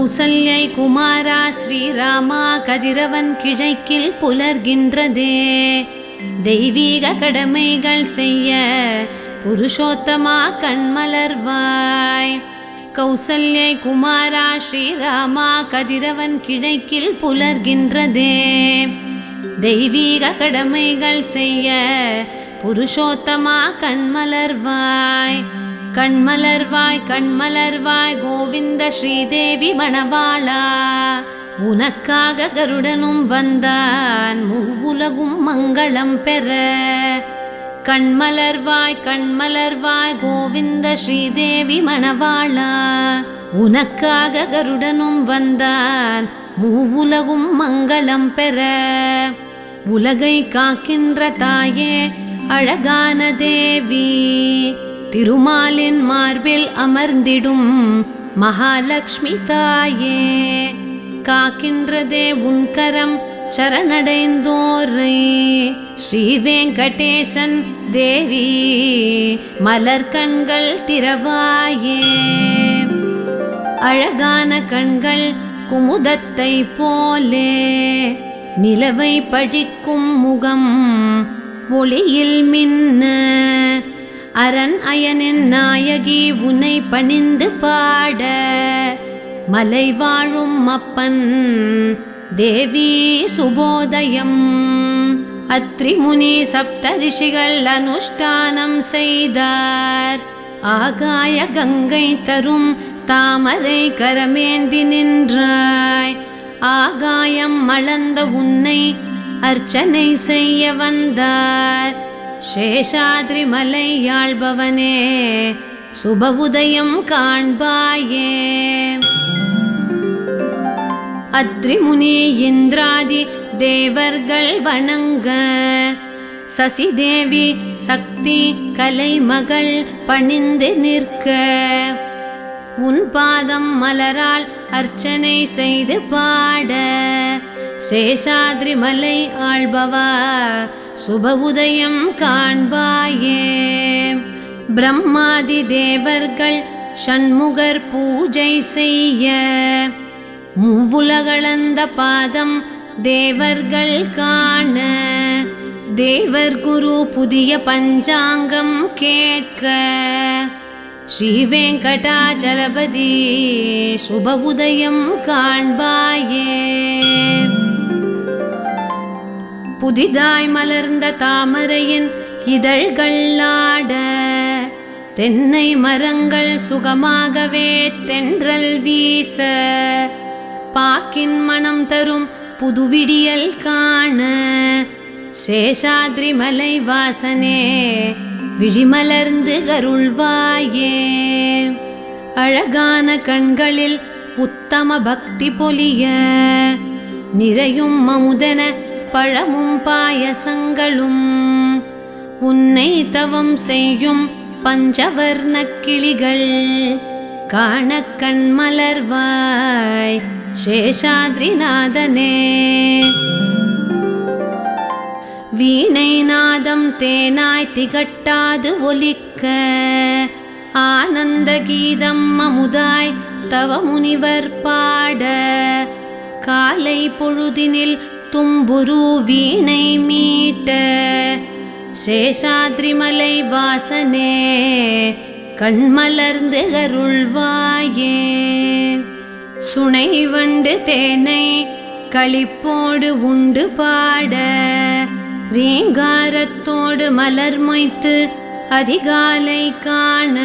கௌசல்யை குமாரா ஸ்ரீராமா கதிரவன் கிழக்கில் புலர்கின்றதே. தெய்வீக கடமைகள் செய்ய புருஷோத்தமா கண்மலர்வாய். கௌசல்யை குமாரா ஸ்ரீராமா கதிரவன் கிழக்கில் புலர்கின்றதே. தெய்வீக கடமைகள் செய்ய புருஷோத்தமா கண்மலர்வாய். கண்மலர்வாய் கண்மலர்வாய் கோவிந்த ஸ்ரீதேவி மணவாளா. உனக்காக கருடனும் வந்தான் மூவுலகும் மங்களம் பெற. கண்மலர்வாய் கண்மலர்வாய் கோவிந்த ஸ்ரீதேவி மணவாளா. உனக்காக கருடனும் வந்தான் மூவுலகும் மங்களம் பெற. உலகை காக்கின்ற தாயே அழகான தேவி, திருமாலின் மார்பில் அமர்ந்திடும் மகாலட்சுமி தாயே. காக்கின்றதே உன் கரம் சரணடைந்தோரை. ஸ்ரீ வெங்கடேசன் தேவி மலர் கண்கள் திறவாயே. அழகான கண்கள் குமுதத்தை போலே, நிலவை பழிக்கும் முகம் ஒளியில் மின்ன. அரண் அயனின் நாயகி உன்னை பணிந்து பாட. மலை வாழும் அப்பன் தேவி சுபோதயம். அத்ரி முனி சப்த ரிஷிகள் அனுஷ்டானம் செய்தார். ஆகாய கங்கை தரும் தாமரை கரமேந்தி நின்றாய். ஆகாயம் மளந்த உன்னை அர்ச்சனை செய்ய வந்தார். சேஷாத்ரி மலை யாழ்பவனே சுப உதயம் காண்பாயே. அத்ரி முனி இந்திராதி தேவர்கள் வணங்க. சசிதேவி சக்தி கலைமகள் பணிந்து நிற்க. உன் பாதம் மலரால் அர்ச்சனை செய்து பாட. சேஷாத்ரி மலை ஆள்பவா சுப உதயம் காண்பாயே. பிரம்மாதி தேவர்கள் ஷண்முகர் பூஜை செய்ய. மூவுலகளந்த பாதம் தேவர்கள் காண. தேவர் குரு புதிய பஞ்சாங்கம் கேட்க. ஸ்ரீ வெங்கடாச்சலபதி சுப உதயம் காண்பாயே. புதிதாய் மலர்ந்த தாமரையின் இதழ்கள் ஆட. தென்னை மரங்கள் சுகமாகவே தென்றல் வீச. பாக்கின் மனம் தரும் புதுவிடியல் காண. சேஷாத்ரி மலை வாசனே விழிமலர்ந்து கருள்வாயே. அழகான கண்களில் உத்தம பக்தி பொலிய. நிறையும் அமுதன பழமும் பாயசங்களும். உன்னை தவம் செய்யும் பஞ்சவர்ண கிளிகள் காண கண்மலர்வாய் சேஷாத்ரிநாதனே. வீணை நாதம் தேனாய் திகட்டாது ஒலிக்க. ஆனந்த கீதம் அமுதாய் தவ முனிவர் பாட. காலை பொழுதினில் தும்புரு வீணை மீட்ட. சேஷாத்ரி மலை வாசனே கண்மலர்ந்து அருள்வாயே. சுனை வண்டு தேனை களிப்போடு உண்டு பாட. ரீங்காரத்தோடு மலர் மொய்த்து அதிகாலை காண.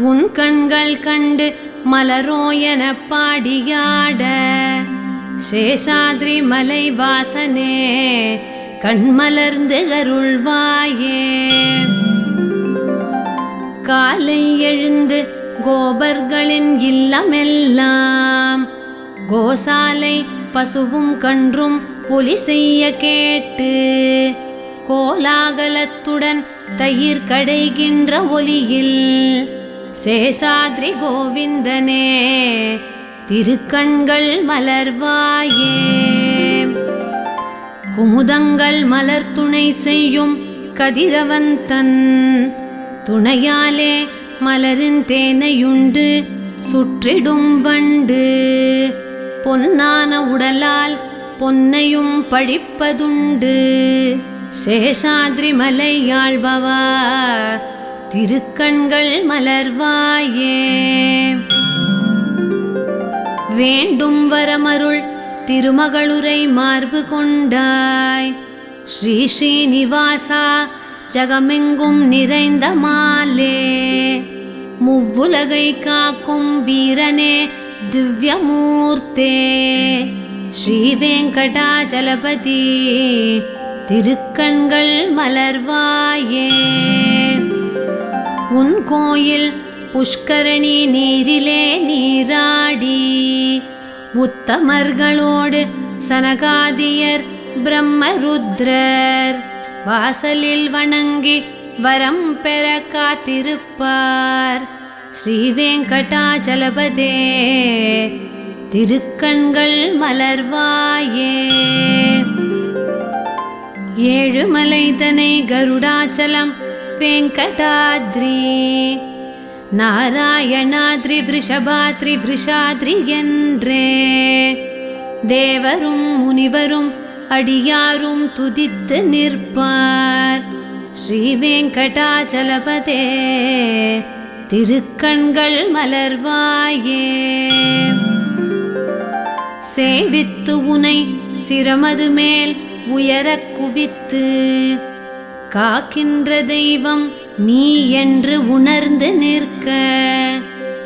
உன் கண்கள் கண்டு மலரோயன பாடியாட. சேஷாத்ரி மலை வாசனே கண்மலர்ந்து அருள்வாயே. காலை எழுந்து கோபர்களின் இல்லமெல்லாம். கோசாலை பசுவும் கன்றும் பொலி செய்ய கேட்டு. கோலாகலத்துடன் தயிர் கடைகின்ற ஒலியில். சேஷாத்ரி கோவிந்தனே திருக்கண்கள் மலர்வாயே. குமுதங்கள் மலர் துணை செய்யும் கதிரவன் தன் துணையாலே மலரின் தேனையுண்டு சுற்றிடும் வண்டு பொன்னான உடலால் பொன்னையும் பழிப்பதுண்டு. சேஷாத்ரி மலையாழ்பவா திருக்கண்கள் மலர்வாயே. வேண்டும் வரமருள் திருமகளுரை மார்பு கொண்டாய். ஸ்ரீ ஸ்ரீனிவாசா ஜகமெங்கும் நிறைந்த மாலே. முவ்வுலகை காக்கும் வீரனே திவ்யமூர்த்தே. ஸ்ரீ வெங்கடாச்சலபதி திருக்கண்கள் மலர்வாயே. உன் கோயில் புஷ்கரணி நீரிலே நீராடி உத்தமர்களோடு சனகாதியர் பிரம்மருத்ரர் வாசலில் வணங்கி வரம் பெற காத்திருப்பார். ஸ்ரீ வெங்கடாச்சலபதே திருக்கண்கள் மலர்வாயே. ஏழுமலைதனை கருடாச்சலம் வெங்கடாத்ரி நாராயணாத்ரி விருஷபாத்ரி விருஷாத்ரி என்றே தேவரும் முனிவரும் அடியாரும் துதித்து நிற்பார். ஸ்ரீ வெங்கடாச்சலபதே திருக்கண்கள் மலர்வாயே. சேவித்து உனை சிரமது மேல் உயரக் குவித்து காக்கின்ற தெய்வம் நீ என்று உணர்ந்து நிற்க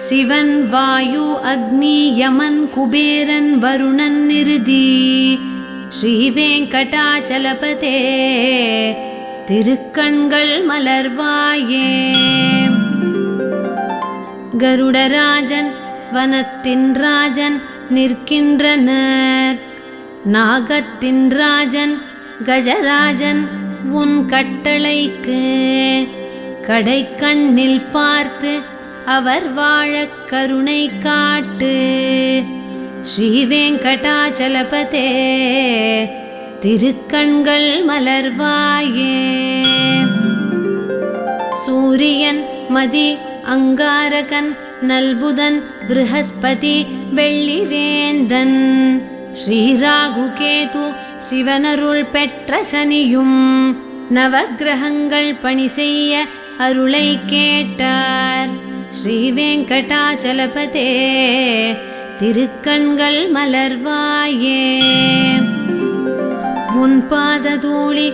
சிவன் வாயு அக்னி யமன் குபேரன் வருணன் நிருதி ஸ்ரீ வெங்கடாச்சலபதே திருக்கண்கள் மலர்வாயே. கருடராஜன் வனத்தின் ராஜன் நிற்கின்றனர். நாகத்தின் ராஜன் கஜராஜன் உன் கட்டளைக்கு கடைக்கண்ணில் பார்த்து அவர் வாழக் கருணை காட்டு. ஸ்ரீ வெங்கடாச்சலபதே திருக்கண்கள் மலர்வாயே. சூரியன் மதி அங்காரகன் நல்புதன் ப்ரஹஸ்பதி வெள்ளிவேந்தன் ஸ்ரீராகுகேது சிவனருள் பெற்ற சனியும் நவக்கிரகங்கள் பணி செய்ய அருளை கேட்டார். ஸ்ரீ வெங்கடாச்சலபதே திருக்கண்கள் மலர்வாயே. உன் பாததூளி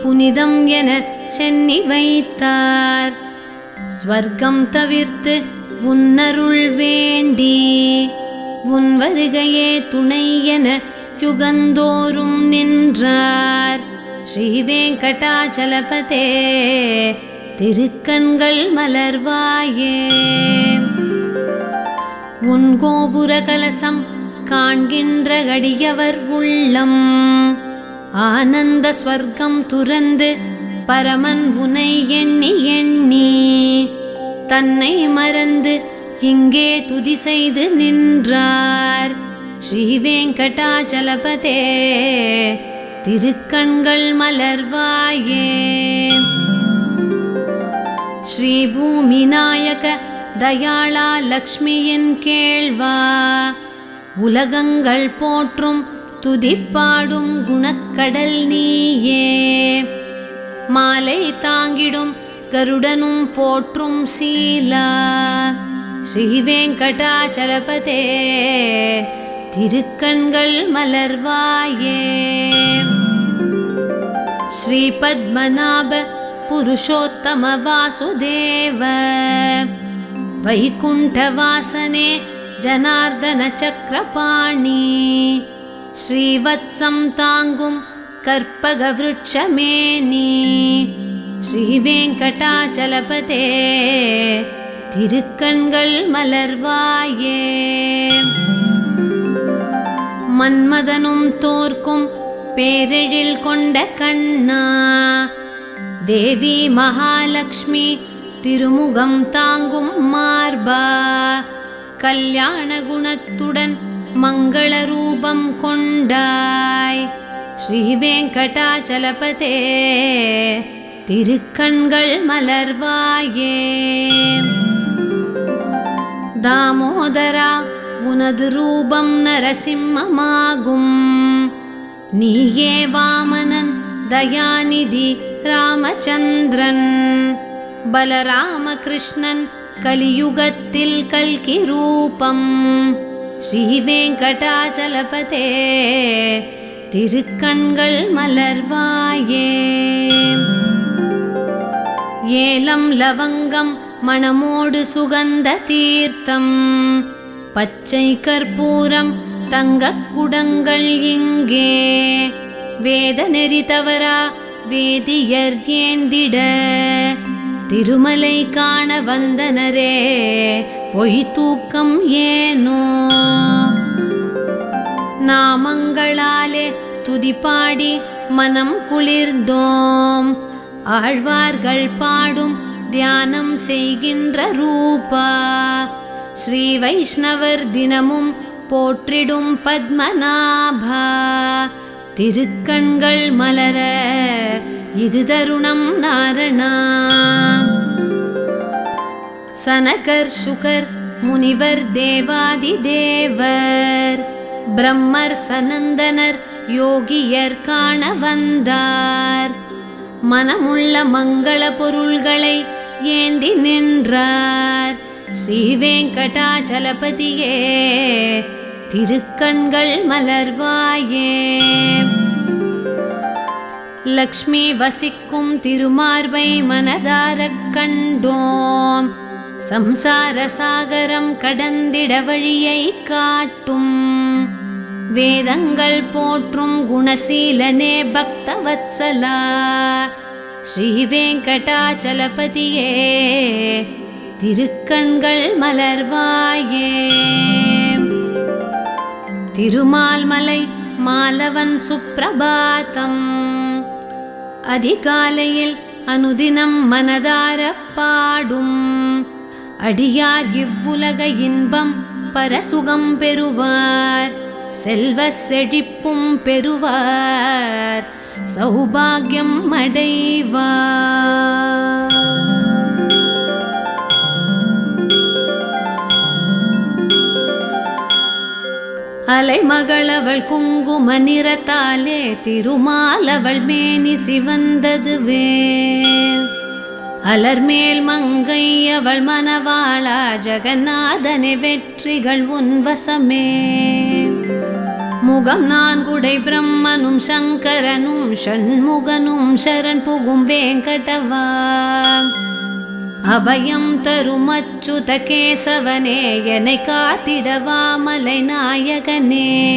புனிதம் என சென்னி வைத்தார். ஸ்வர்க்கம் தவிர்த்து உன்னருள் வேண்டி உன் வருகையே துணை என யுகந்தோறும் நின்றார். ஸ்ரீ வெங்கடாச்சலபதே திருக்கண்கள் மலர்வாயே. உன் கோபுர கலசம் காண்கின்ற அடியவர் உள்ளம் ஆனந்த ஸ்வர்க்கம் துறந்து பரமன் உனை எண்ணி எண்ணி தன்னை மறந்து இங்கே துதி செய்து நின்றார். ஸ்ரீ வெங்கடாச்சலபதே திருக்கண்கள் மலர்வாயே. ஸ்ரீ பூமிநாயக தயாளா லக்ஷ்மியின் கேள்வா உலகங்கள் போற்றும் துதிப்பாடும் குணக்கடல் நீயே. மாலை தாங்கிடும் கருடனும் போற்றும் சீலா ஸ்ரீ வெங்கடாச்சலபதே திருக்கண்கள் மலர்வாயே. ஸ்ரீ பத்மநாப புருஷோத்தம வாசுதேவ வைகுண்டவாசனே ஜனார்தன சக்கரபாணி ஸ்ரீவத்சம் தாங்கும் கற்பக விருட்சமேனி ஸ்ரீ வெங்கடாச்சலபதே திருக்கண்கள் மலர்வாயே. மன்மதனும் தோற்கும் பேரெழில் கொண்ட கண்ணா தேவி மகாலட்சுமி திருமுகம் தாங்கும் மார்பா கல்யாண குணத்துடன் மங்கள ரூபம் கொண்டாய். ஸ்ரீ வெங்கடாச்சலபதே திருக்கண்கள் மலர்வாயே. தாமோதரா உனது ரூபம் நரசிம்மமாகும். நீயே வாமனன் தயாநிதி ராமச்சந்திரன். பலராமகிருஷ்ணன் கலியுகத்தில் கல்கி ரூபம். ஸ்ரீ வெங்கடாச்சலபதே திருக்கண்கள் மலர்வாயே. ஏலம் லவங்கம் மணமோடு சுகந்த தீர்த்தம். பச்சை கற்பூரம் தங்கக் குடங்கள் இங்கே. வேத நெறி தவறா வேதியர் ஏந்திட. திருமலை காண வந்தனரே பொய் தூக்கம் ஏனோ. நாமங்களாலே துதிப்பாடி மனம் குளிர்ந்தோம். ஆழ்வார்கள் பாடும் தியானம் செய்கின்ற ரூபா. ஸ்ரீ வைஷ்ணவர் தினமும் போற்றிடும் பத்மநாபா. திருக்கண்கள் மலர இது தருணம் நாரணா. சனகர் சுகர் முனிவர் தேவாதி தேவர். பிரம்மர் சனந்தனர் யோகியர் காண வந்தார். மனமுள்ள மங்கள பொருள்களை ஏந்தி நின்றார். ஸ்ரீ வெங்கடாச்சலபதியே திருக்கண்கள் மலர்வாயே. லக்ஷ்மி வசிக்கும் திருமார்பை மனதாரக் கண்டோம். சம்சார சாகரம் கடந்திட வழியை காட்டும். வேதங்கள் போற்றும் குணசீலனே பக்தவத்சலா. ஸ்ரீ வெங்கடாச்சலபதியே திருக்கண்கள் மலர்வாயே. திருமால்மலை மாலவன் சுப்ரபாதம். அதிகாலையில் அனுதினம் மனதார பாடும். அடியார் இவ்வுலக இன்பம் பரசுகம் பெறுவார். செல்வ செழிப்பும் பெறுவார். சௌபாகியம் அடைவார். அலைமகளவள் குங்கும நிறத்தாலே திருமாலவள் மேனி சிவந்ததுவே. அலர்மேல் மங்கை அவள் மனவாளா. ஜெகநாதனே வெற்றிகள் உன்வசமே. முகம் நான்குடை பிரம்மனும் சங்கரனும் ஷண்முகனும் சரண் புகும் வேங்கடவா. அபயம் தரும் அச்சுத கேசவனே என்னை காத்திடவா மலை நாயகனே.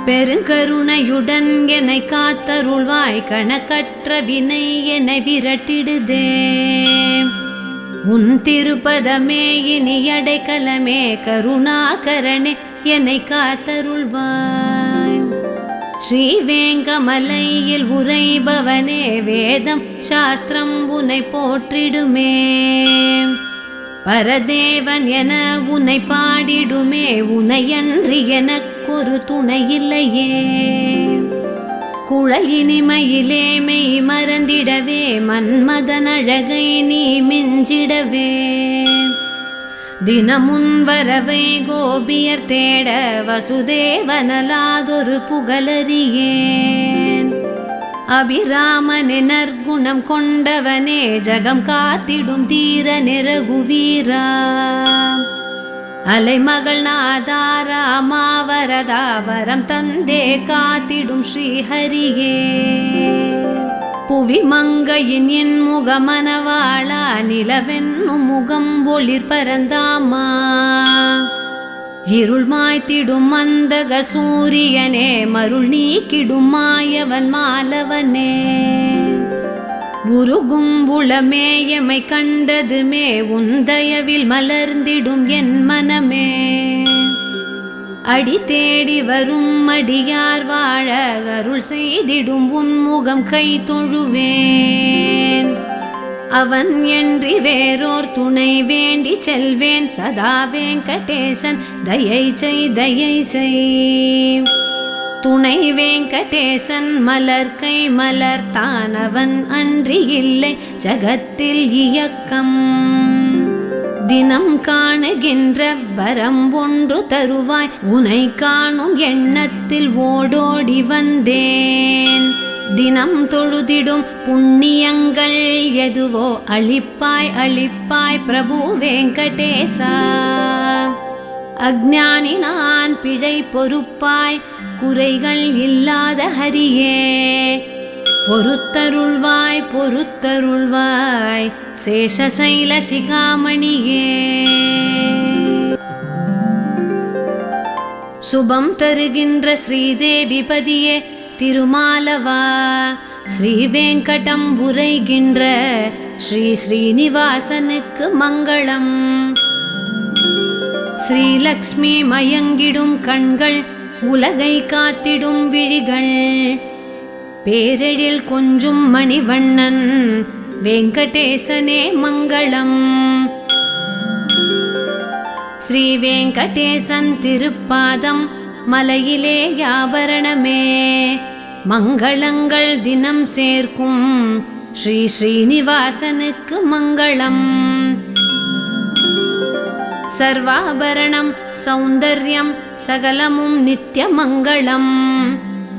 பெருங்கருணையுடன் என்னை காத்தருள்வாய். கணக்கற்ற வினை என்னை விரட்டிடுதே. உன் திருப்பதமே இனி அடைக்கலமே. கருணாகரனே என்னை காத்தருள்வாய். ஸ்ரீ வேங்கமலையில் உரைபவனே வேதம் சாஸ்திரம் உன்னை போற்றிடுமே. பரதேவன் என உன்னை பாடிடுமே. உனையன்றி எனக்கொரு துணை இல்லையே. குழல் இனிமையிலே மெய் மறந்திடவே. மன்மதன் அழகை நீ மிஞ்சிடவே. தினமுன் வரவை கோபியர் தேட. வசுதேவனலாதொரு புகழறியேன். அபிராமனே நற்குணம் கொண்டவனே. ஜகம் காத்திடும் தீரனே ரகுவீரா. அலைமகள் நாதாராமா வரதா. வரம் தந்தே காத்திடும் ஸ்ரீஹரியே. புவி மங்கையின் என் முகமனவாளா. நிலவென்னும் முகம் ஒளிர் பரந்தாமா. இருள் மாய்த்திடும் மந்தக சூரியனே. மருள் நீக்கிடும் மாயவன் மாலவனே. உருகும் உளமே எமை கண்டதுமே. உந்தயவில் மலர்ந்திடும் என் மனமே. அடி தேடி வரும் அடியார் வாழ. அருள் செய்திடும் உன்முகம் கை தொழுவேன். அவன் என்று வேறோர் துணை வேண்டி செல்வேன். சதா வெங்கடேசன் தயை செய் தயை செய். துணை வெங்கடேசன் மலர் கை மலர்த்தான். அவன் அன்றி இல்லை ஜகத்தில் இயக்கம். தினம் காணுகின்ற வரம் ஒன்று தருவாய், உனை காணும் எண்ணத்தில் ஓடோடி வந்தேன். தினம் தொழுதிடும் புண்ணியங்கள் எதுவோ அளிப்பாய் அளிப்பாய் பிரபு வெங்கடேசா. அஞ்ஞானி நான் பிழை பொறுப்பாய், குறைகள் இல்லாத ஹரியே. பொறுத்தருள்வாய் பொறுத்தருள்வாய் சேஷசைல சிகாமணியே. சுபம் தருகின்ற ஸ்ரீதேவி பதியே திருமாலவா. ஸ்ரீ வெங்கடம் உரைகின்ற ஸ்ரீ ஸ்ரீனிவாசனுக்கு மங்களம். ஸ்ரீலக்ஷ்மி மயங்கிடும் கண்கள், உலகை காத்திடும் விழிகள், பேரெழில் கொஞ்சும் மணிவண்ணன் வெங்கடேசனே மங்களம். ஸ்ரீ வெங்கடேசன் திருப்பாதம் மலையிலே ஆபரணமே, மங்களங்கள் தினம் சேர்க்கும் ஸ்ரீ ஸ்ரீனிவாசனுக்கு மங்களம். சர்வாபரணம் சௌந்தர்யம் சகலமும் நித்திய மங்களம்.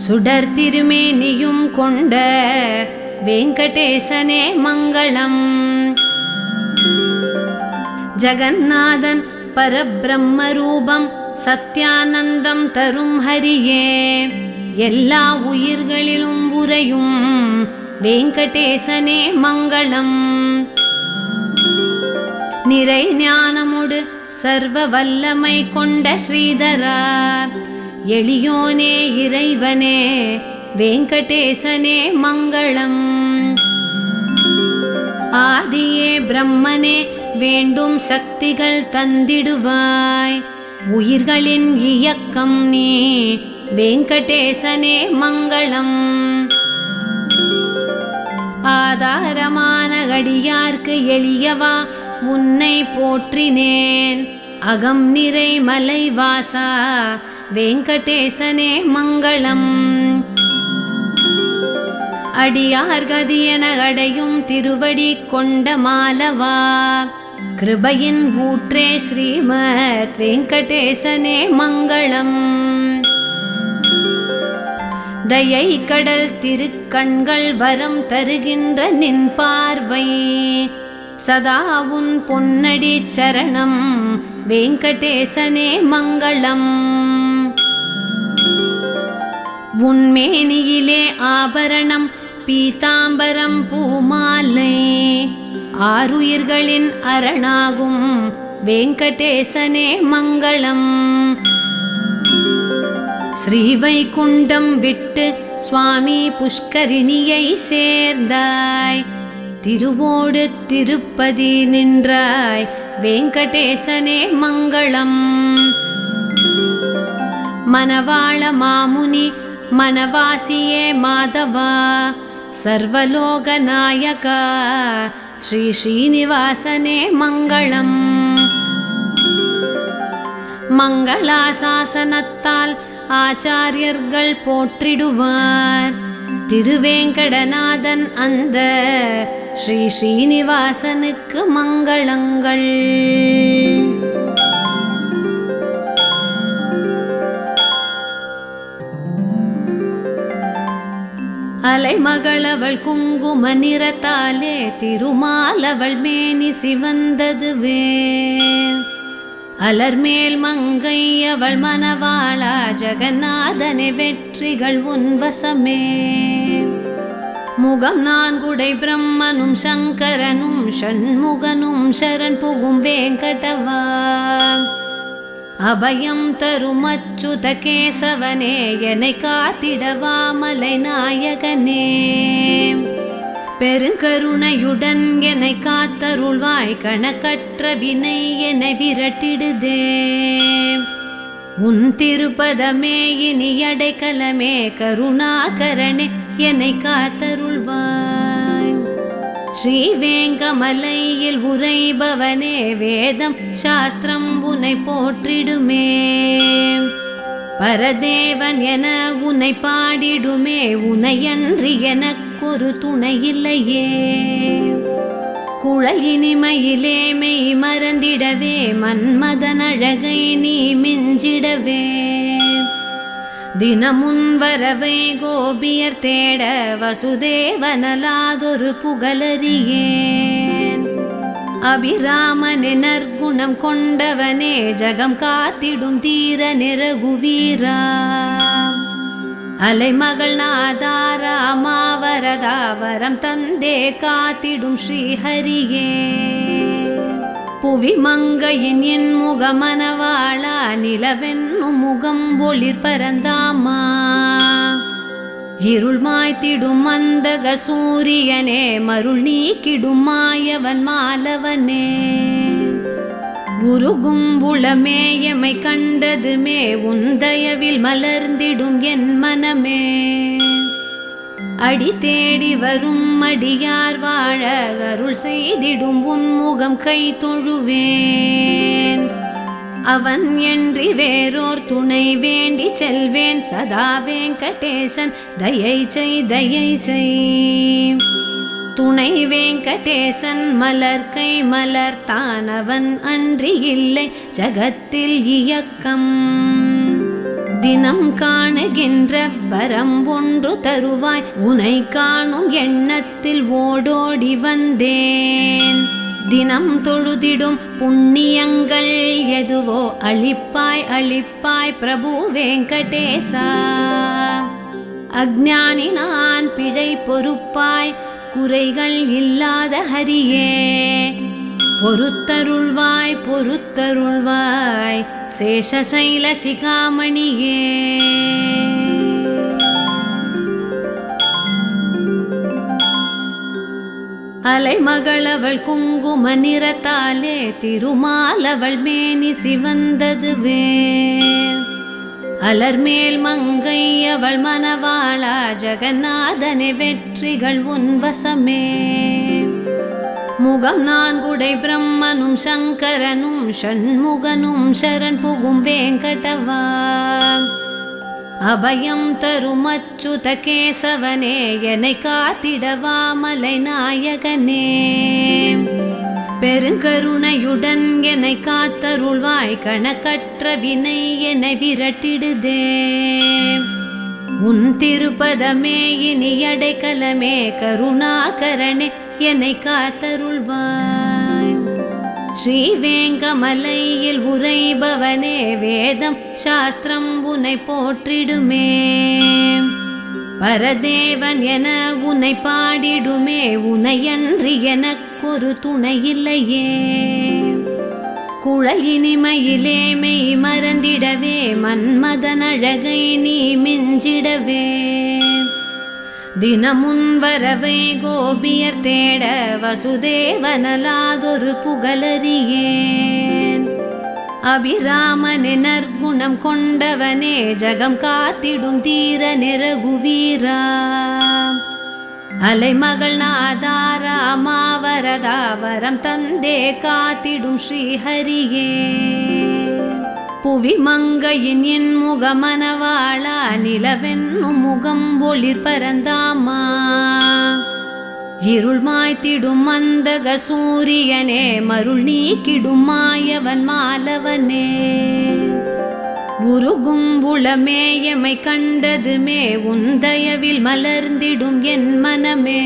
சுடர் திருமேனியும் கொண்ட வெங்கடேசனே மங்களம். ஜகந்நாதன் பரபிரம்ம ரூபம் சத்யானந்தம் தரும் ஹரியே. எல்லா உயிர்களிலும் உறையும் வெங்கடேசனே மங்களம். நிறை ஞானமுடு சர்வ வல்லமை கொண்ட ஸ்ரீதரா, எளியோனே இறைவனே வெங்கடேசனே மங்களம். ஆதியே பிரம்மனே வேண்டும் சக்திகள் தந்திடுவாய், உயிர்களின் இயக்கம் நீ வெங்கடேசனே மங்களம். ஆதாரமான அடியார்க்கு எளியவா உன்னை போற்றினேன், அகம் நிறை மலைவாசா வெங்கடேசனே மங்களம். அடியார் கதியென அடையும் திருவடி கொண்ட மாலவா, கிருபையின் ஊற்றே ஸ்ரீமத் வெங்கடேசனே மங்களம். தயை கடல் திருக்கண்கள் வரம் தருகின்ற நின் பார்வை, சதா உன் பொன்னடி சரணம் வெங்கடேசனே மங்களம். உன்மேனியிலே ஆபரணம் பீதாம்பரம் பூமாலை, ஆருயிர்களின் அரணாகும் வெங்கடேசனே மங்களம். ஸ்ரீவைகுண்டம் விட்டு சுவாமி புஷ்கரிணியை சேர்ந்தாய், திருவோடு திருப்பதி நின்றாய் வெங்கடேசனே மங்களம். மனவாள மாமுனி மனவாசியே மாதவா, சர்வலோக நாயகா ஸ்ரீ ஸ்ரீனிவாசனே மங்களம். மங்களாசாசனத்தால் ஆச்சாரியர்கள் போற்றிடுவார், திருவேங்கடநாதன் அந்த ஸ்ரீ ஸ்ரீனிவாசனுக்கு மங்களங்கள். அலைமகளவள் குங்கும நிறத்தாலே திருமாலவள் மேனி சிவந்ததுவே, அலர்மேல் மங்கை அவள் மனவாளா ஜெகநாதனே வெற்றிகள் உன்வசமே. முகம் நான்குடை பிரம்மனும் சங்கரனும் ஷண்முகனும் சரண் புகும் வேங்கடவா, அபயம் தரும் அச்சுத கேசவனே என்னை காத்திடவா மலை நாயகனே. பெருங்கருணையுடன் என்னை காத்தருள்வாய், கணக்கற்ற வினை என்னை விரட்டிடுதே. உன் திருப்பதமே இனி அடைக்கலமே, கருணாகரனே என்னை காத்தருள்வாய். ஸ்ரீவேங்கமலையில் உரைபவனே வேதம் சாஸ்திரம் உன்னை போற்றிடுமே. பரதேவன் என உன்னை பாடிடுமே, உனையன்றி எனக்கொரு துணை இல்லையே. குழல் இனிமையிலே மெய் மறந்திடவே மன்மதன் அழகை நீ மிஞ்சிடவே தினமுன் வரவை கோபியர் தேட வசுதேவனலாதொரு புகழறியேன் அபிராமனே நற்குணம் கொண்டவனே ஜகம் காத்திடும் தீர நிரகுவீரா அலைமகள் நாதாராமாவரதா வரம் தந்தே காத்திடும் ஸ்ரீஹரியே புவி மங்கையின் என் முகமனவாளா நிலவென்னும் முகம் ஒளிர் பரந்தாமா இருள் மாய்த்திடும் மந்தக சூரியனே மருள் நீக்கிடும் மாயவன் மாலவனே உருகும் உளமே எமை கண்டதுமே உந்தயவில் மலர்ந்திடும் என் மனமே அடி தேடி வரும் அடியார் வாழ அருள் செய்திடும் உன்முகம் கை தொழுவேன் அவன் என்றி வேறோர் துணை வேண்டி செல்வேன் சதா வெங்கடேசன் தயை செய் துணை வெங்கடேசன் மலர்கை மலர்த்தான் அவன் அன்றி இல்லை ஜகத்தில் இயக்கம் தினம் காணுகின்ற வரம் ஒன்று தருவாய் உனை காணும் எண்ணத்தில் ஓடோடி வந்தேன் தினம் தொழுதிடும் புண்ணியங்கள் எதுவோ அளிப்பாய் அளிப்பாய் பிரபு வெங்கடேசா அஞ்ஞானி நான் பிழை பொறுப்பாய் குறைகள் இல்லாத ஹரியே பொறுத்தருள்வாய் பொறுத்தருள்வாய் சேஷசைல சிகாமணியே அலைமகளவள் குங்கும நிறத்தாலே திருமாலவள் மேனி சிவந்ததுவே அலர்மேல் மங்கை அவள் மனவாளா ஜெகநாதனே வெற்றிகள் உன்வசமே முகம் நான்குடை பிரம்மனும் சங்கரனும் ஷண்முகனும் சரண் புகும் வேங்கடவா அபயம் தரும் அச்சுத கேசவனே என்னை காத்திடவா மலை நாயகனே பெருங்கருணையுடன் என்னை காத்தருள்வாய் கணக்கற்ற வினை என்னை விரட்டிடுதே உன் திருப்பதமே இனி அடைக்கலமே கருணாகரனே என்னை காத்தருள்வாய் ஸ்ரீவேங்கமலையில் உரைபவனே வேதம் சாஸ்திரம் உன்னை போற்றிடுமே பரதேவன் என உன்னை பாடிடுமே உனையன்றி எனக்கொரு துணை இல்லையே குழல் இனிமையிலே மெய் மறந்திடவே மன்மதன் அழகை நீ மிஞ்சிடவே தினமுன் வரவை கோபியர் தேட வசுதேவனலாதொரு புகழறியேன் அபிராமனே நற்குணம் கொண்டவனே ஜகம் காத்திடும் தீர நிரகுவீரா அலைமகள் நாதாராமாவரதா வரம் தந்தே காத்திடும் ஸ்ரீஹரியே புவி மங்கையின் என் முகமனவாளா நிலவென்னும் முகம் ஒளிர் பரந்தாமா இருள் மாய்த்திடும் மந்தக சூரியனே மருள் நீக்கிடும் மாயவன் மாலவனே உருகும் உளமே எமை கண்டதுமே உந்தயவில் மலர்ந்திடும் என் மனமே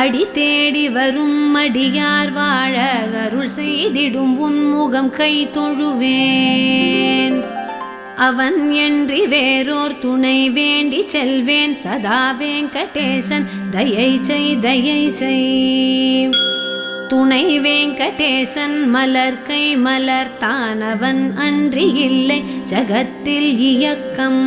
அடி தேடி வரும் அடியார் வாழ அருள் செய்திடும் உன்முகம் கை தொழுவேன் அவன் என்றி வேறோர் துணை வேண்டி செல்வேன் சதா வெங்கடேசன் தயை செய் துணை வெங்கடேசன் மலர்கை மலர்த்தான் அவன் அன்றி இல்லை ஜகத்தில் இயக்கம்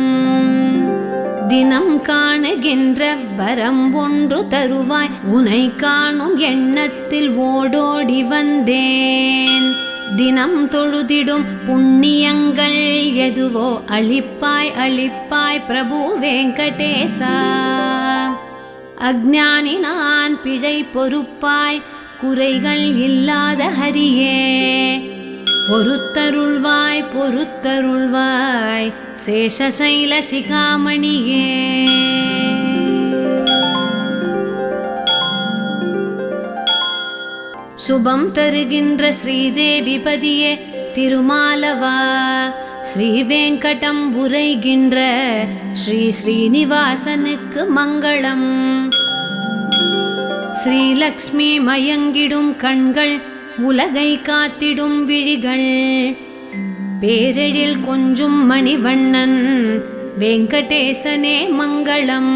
தினம் காணுகின்ற வரம் ஒன்று தருவாய் உனை காணும் எண்ணத்தில் ஓடோடி வந்தேன் தினம் தொழுதிடும் புண்ணியங்கள் எதுவோ அளிப்பாய் அளிப்பாய் பிரபு வெங்கடேசா அஞ்ஞானி நான் பிழை பொறுப்பாய் குறைகள் இல்லாத ஹரியே பொறுத்தருள்வாய் பொறுத்தருள்வாய் சேஷசைல சிகாமணியே சுபம் தருகின்ற ஸ்ரீதேவிபதியே திருமாலவா, ஸ்ரீவேங்கடம் உரைகின்ற ஸ்ரீ ஸ்ரீனிவாசனுக்கு மங்களம். ஸ்ரீலக்ஷ்மி மயங்கிடும் கண்கள், உலகை காத்திடும் விழிகள், பேரெழில் கொஞ்சும் மணிவண்ணன் வெங்கடேசனே மங்களம்.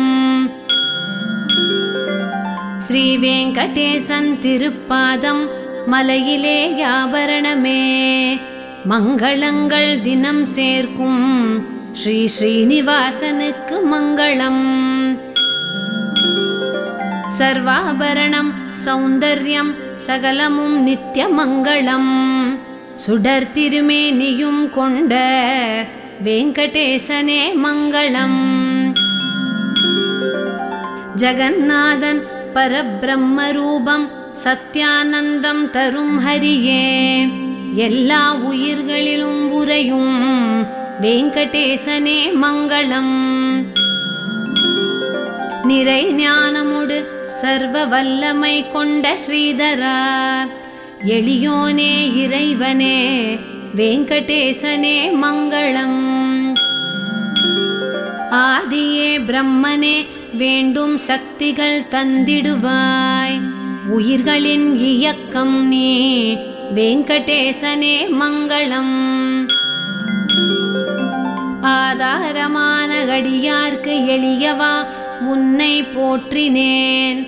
ஸ்ரீ வெங்கடேசன் திருப்பாதம் மலையிலே ஆபரணமே, மங்களங்கள் தினம் சேர்க்கும் ஸ்ரீ ஸ்ரீனிவாசனுக்கு மங்களம். சர்வாபரணம் சௌந்தர்யம் சகலமும் நித்ய மங்களம், சுடர் திருமேனியும் கொண்ட வெங்கடேசனே மங்களம். ஜகந்நாதன் பரபிரம்ம ரூபம் சத்யானந்தம் தரும் ஹரியே, எல்லா உயிர்களிலும் உறையும் வெங்கடேசனே மங்களம். நிறை ஞானமுடு சர்வ வல்லமை கொண்ட ஸ்ரீதரா, எளியோனே இறைவனே வெங்கடேசனே மங்களம். ஆதியே பிரம்மனே வேண்டும் சக்திகள் தந்திடுவாய், உயிர்களின் இயக்கம் நீ வெங்கடேசனே மங்களம். ஆதாரமான அடியார்க்கு எளியவா உன்னை போற்றினேன்,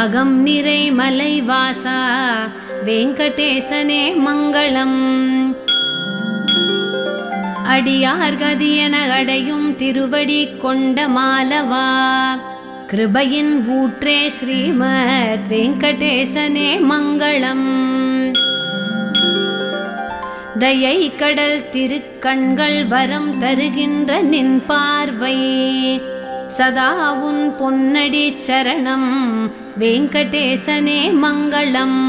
அகம் நிறை மலைவாசா வெங்கடேசனே மங்களம். அடியார் கதியென அடையும் திருவடி கொண்ட மாலவா, கிருபையின் ஊற்றே ஸ்ரீமத் வெங்கடேசனே மங்களம். தயை கடல் திருக்கண்கள் வரம் தருகின்ற நின் பார்வை, சதா உன் பொன்னடி சரணம் வெங்கடேசனே மங்களம்.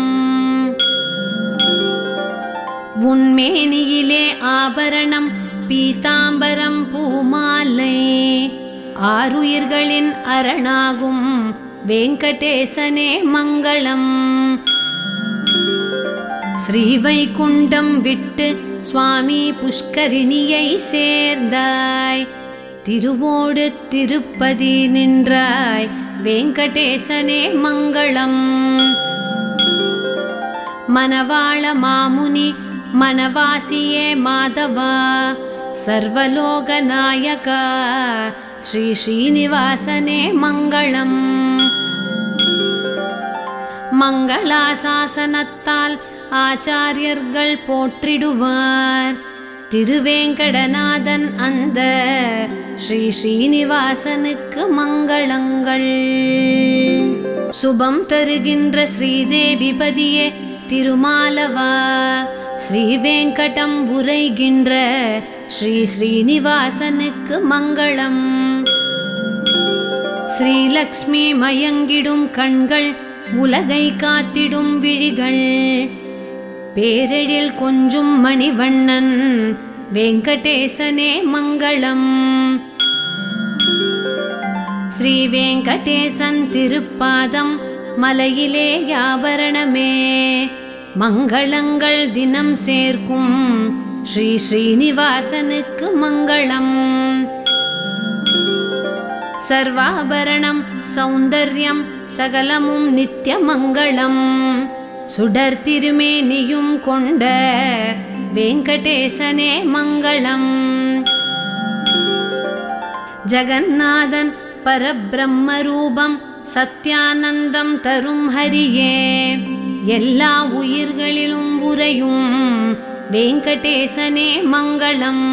உன்மேனியிலே ஆபரணம் பீதாம்பரம் பூமாலை, ஆருயிர்களின் அரணாகும் வெங்கடேசனே மங்களம். ஸ்ரீவைகுண்டம் விட்டு சுவாமி புஷ்கரிணியை சேர்ந்தாய், திருவோடு திருப்பதி நின்றாய் வெங்கடேசனே மங்களம். மனவாள மாமுனி மனவாசியே மாதவா, சர்வலோக நாயகா ஸ்ரீ ஸ்ரீனிவாசனே மங்களம். மங்களாசாசனத்தால் ஆச்சாரியர்கள் போற்றிடுவார், திருவேங்கடநாதன் அந்த ஸ்ரீ ஸ்ரீனிவாசனுக்கு மங்களங்கள். சுபம் தருகின்ற ஸ்ரீதேவிபதியே திருமாலவா, ஸ்ரீவேங்கடம் உரைகின்ற ஸ்ரீ ஸ்ரீனிவாசனுக்கு மங்களம். ஸ்ரீலக்ஷ்மி மயங்கிடும் கண்கள், உலகை காத்திடும் விழிகள், பேரெழில் கொஞ்சும் மணிவண்ணன் வெங்கடேசனே மங்களம். ஸ்ரீ வெங்கடேசன் திருப்பாதம் மலையிலே ஆபரணமே, மங்களங்கள் தினம் சேர்க்கும் ஸ்ரீ ஸ்ரீனிவாசனுக்கு மங்களம். சர்வாபரணம் சௌந்தர்யம் சகலமும் நித்ய மங்களம், சுடர் திருமேனியும் கொண்ட வெங்கடேசனே மங்களம். ஜகந்நாதன் பரபிரம்ம ரூபம் சத்யானந்தம் தரும் ஹரியே, எல்லா உயிர்களிலும் உறையும் வெங்கடேசனே மங்களம்.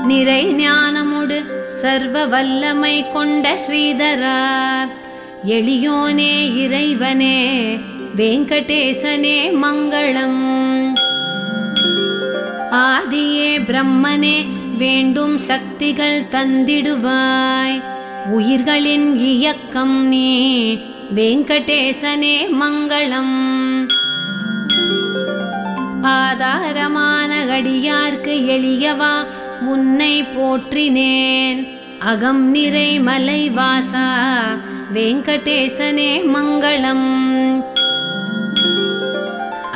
நிறை ஞானமுடு சர்வ வல்லமை கொண்ட ஸ்ரீதரா, எளியோனே இறைவனே வெங்கடேசனே மங்களம். ஆதியே பிரம்மனே வேண்டும் சக்திகள் தந்திடுவாய், உயிர்களின் இயக்கம் நீ வெங்கடேசனே மங்களம். ஆதாரமான அடியார்க்கு எளியவா உன்னை போற்றினேன், அகம் நிறை மலைவாசா வெங்கடேசனே மங்களம்.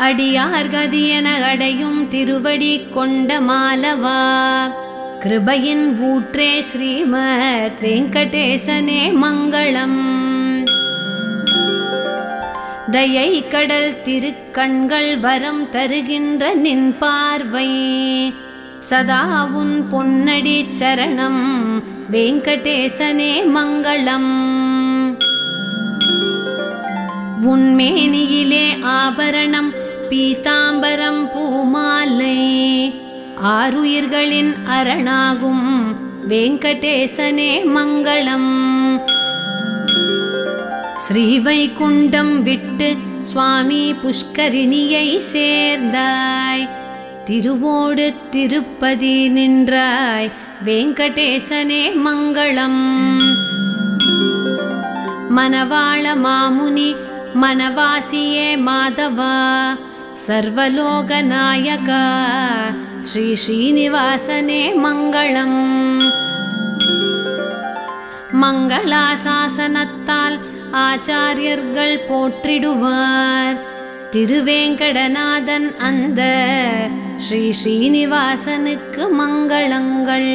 அடியார் கதியென அடையும் திருவடி கொண்ட மாலவா கிருபையின் ஊற்றே ஸ்ரீமத் வெங்கடேசனே மங்களம். தயை கடல் திருக்கண்கள் வரம் தருகின்ற நின் பார்வை சதா உன் பொன்னடி சரணம் வெங்கடேசனே மங்களம். உன்மேனியிலே ஆபரணம் பீதாம்பரம் பூமாலை ஆருயிர்களின் அரணாகும் வெங்கடேசனே மங்களம். ஸ்ரீவைகுண்டம் விட்டு சுவாமி புஷ்கரிணியை சேர்ந்தாய் திருவோடு திருப்பதி நின்றாய் வெங்கடேசனே மங்களம். மணவாள மாமுனி மனவாசியே மாதவா சர்வலோக நாயகா ஸ்ரீ ஸ்ரீனிவாசனே மங்களம். மங்களாசாசனத்தால் ஆச்சாரியர்கள் போற்றிடுவார் திருவேங்கடநாதன் அந்த ஸ்ரீ ஸ்ரீனிவாசனுக்கு மங்களங்கள்.